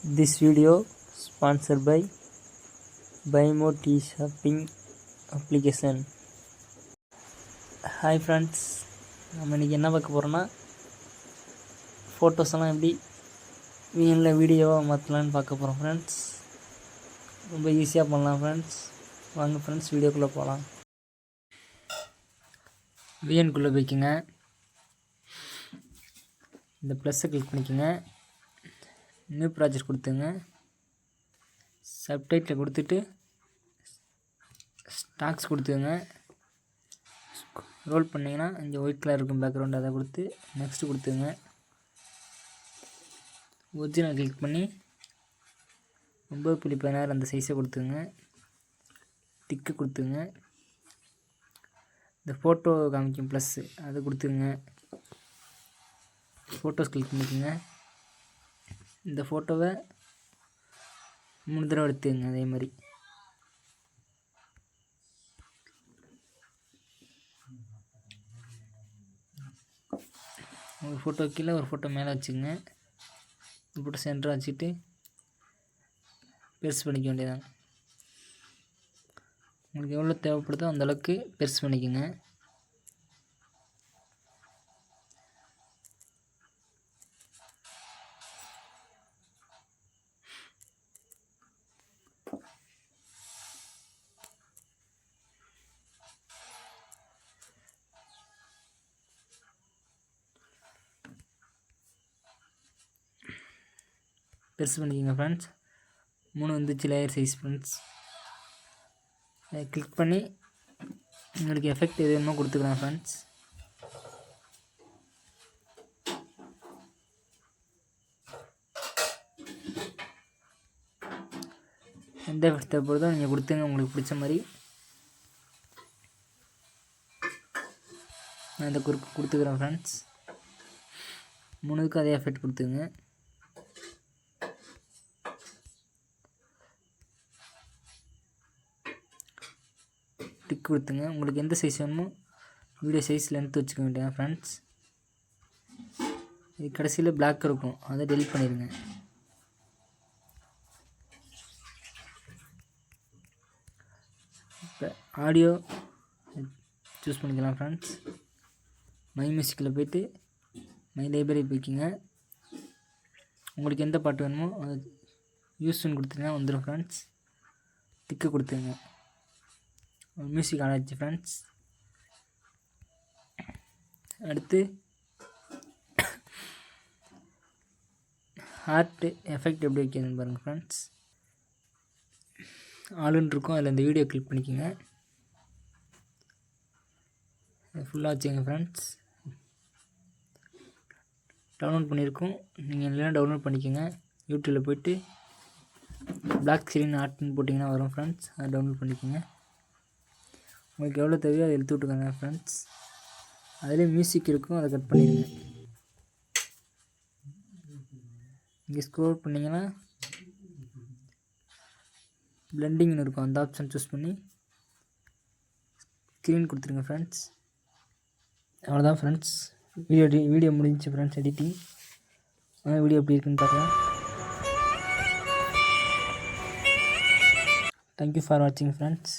This video sponsored by Buymo Tea Shopping application. Hi friends, நம்ம இன்றைக்கி என்ன பார்க்க போகிறோன்னா ஃபோட்டோஸெல்லாம் எப்படி வீணில் வீடியோவாக மாற்றலான்னு பார்க்க போகிறோம் ஃப்ரெண்ட்ஸ். ரொம்ப ஈஸியாக பண்ணலாம் ஃப்ரெண்ட்ஸ். வாங்க ஃப்ரெண்ட்ஸ், வீடியோக்குள்ளே போகலாம். விஎன்குள்ளே போய்க்குங்க. இந்த ப்ளஸ்ஸை கிளிக் பண்ணிக்கோங்க. நியூ ப்ராஜெக்ட் கொடுத்துங்க. சப்டைட்டில் கொடுத்துட்டு ஸ்டாக்ஸ் கொடுத்துங்க. ரோல் பண்ணிங்கன்னா இங்கே ஒயிட் கலர் இருக்கும் பேக்ரவுண்ட், அதை கொடுத்து நெக்ஸ்ட்டு கொடுத்துங்க. ஒரிஜினல் கிளிக் பண்ணி 9.16 அந்த சைஸை கொடுத்துங்க. டிக்கு கொடுத்துங்க. இந்த ஃபோட்டோ காமிக்கும் ப்ளஸ்ஸு அதை கொடுத்துங்க. ஃபோட்டோஸ் கிளிக் பண்ணிக்கோங்க. இந்த ஃபோட்டோவை 3 தடவை எடுத்துங்க. அதே மாதிரி ஒரு ஃபோட்டோ கீழே ஒரு ஃபோட்டோ மேலே வச்சுக்கோங்க. இந்த ஃபோட்டோ சென்டராக வச்சுட்டு பெருசு பண்ணிக்க வேண்டியதாங்க. உங்களுக்கு எவ்வளோ தேவைப்படுதோ அந்தளவுக்கு பெருசு பண்ணிக்கோங்க. பெருசு பண்ணிக்கோங்க ஃப்ரெண்ட்ஸ். 3 வந்துச்சு லேயர் சைஸ் ஃப்ரெண்ட்ஸ். அதை கிளிக் பண்ணி உங்களுக்கு எஃபெக்ட் எது வேணுமோ கொடுத்துக்கலாம் ஃப்ரெண்ட்ஸ். எந்த எஃபெக்ட் தேவைப்படுதோ நீங்கள் கொடுத்துங்க உங்களுக்கு பிடிச்ச மாதிரி. நான் இந்த குறுக்கு கொடுத்துக்கிறேன் ஃப்ரெண்ட்ஸ். 3க்கும் அதே எஃபெக்ட் கொடுத்துங்க. டிக் கொடுத்துங்க. உங்களுக்கு எந்த சைஸ் வேணுமோ வீடியோ சைஸ் லென்த் வச்சுக்க வேண்டியது ஃப்ரெண்ட்ஸ். இது கடைசியில் பிளாக் இருக்கும், அதை டெலிட் பண்ணிடுங்க. இப்போ ஆடியோ சூஸ் பண்ணிக்கலாம் ஃப்ரெண்ட்ஸ். மை மியூசிக்கில் போய்ட்டு மை லைப்ரரி போய்க்கிங்க. உங்களுக்கு எந்த பாட்டு வேணுமோ அதை யூஸ்ன்னு கொடுத்தீங்கன்னா வந்துடும் ஃப்ரெண்ட்ஸ். டிக்கு கொடுத்துங்க. மியூசிக் ஆடாச்சு ஃப்ரெண்ட்ஸ். அடுத்து ஹார்ட் எஃபெக்ட் எப்படி வைக்கணும்னு பாருங்கள் ஃப்ரெண்ட்ஸ். ஆளுன்னு இருக்கும், அதில் இந்த வீடியோ கிளிக் பண்ணிக்கோங்க. ஃபுல்லாக வச்சுங்க ஃப்ரெண்ட்ஸ். டவுன்லோட் பண்ணியிருக்கோம், நீங்கள் இல்லைனா டவுன்லோட் பண்ணிக்கோங்க. யூடியூப்பில் போய்ட்டு பிளாக் ஸ்க்ரீன் ஆர்ட்னு போட்டிங்கன்னா வரும் ஃப்ரெண்ட்ஸ். அதை டவுன்லோட் பண்ணிக்கோங்க. உங்களுக்கு எவ்வளோ தேவையோ அதை எடுத்து விட்டுக்கோங்க ஃப்ரெண்ட்ஸ். அதிலே மியூசிக் இருக்கும், அதை கட் பண்ணிடுங்க. இங்கே ஸ்க்ரோல் பண்ணிங்கன்னா பிளெண்டிங்னு இருக்கும், அந்த ஆப்ஷன் சூஸ் பண்ணி ஸ்க்ரீன் கொடுத்துருங்க ஃப்ரெண்ட்ஸ். அவ்வளோதான் ஃப்ரெண்ட்ஸ். வீடியோ முடிஞ்சிச்சு ஃப்ரெண்ட்ஸ் எடிட்டிங். வீடியோ எப்படி இருக்குன்னு பார்க்கலாம். தேங்க்யூ ஃபார் வாட்சிங் ஃப்ரெண்ட்ஸ்.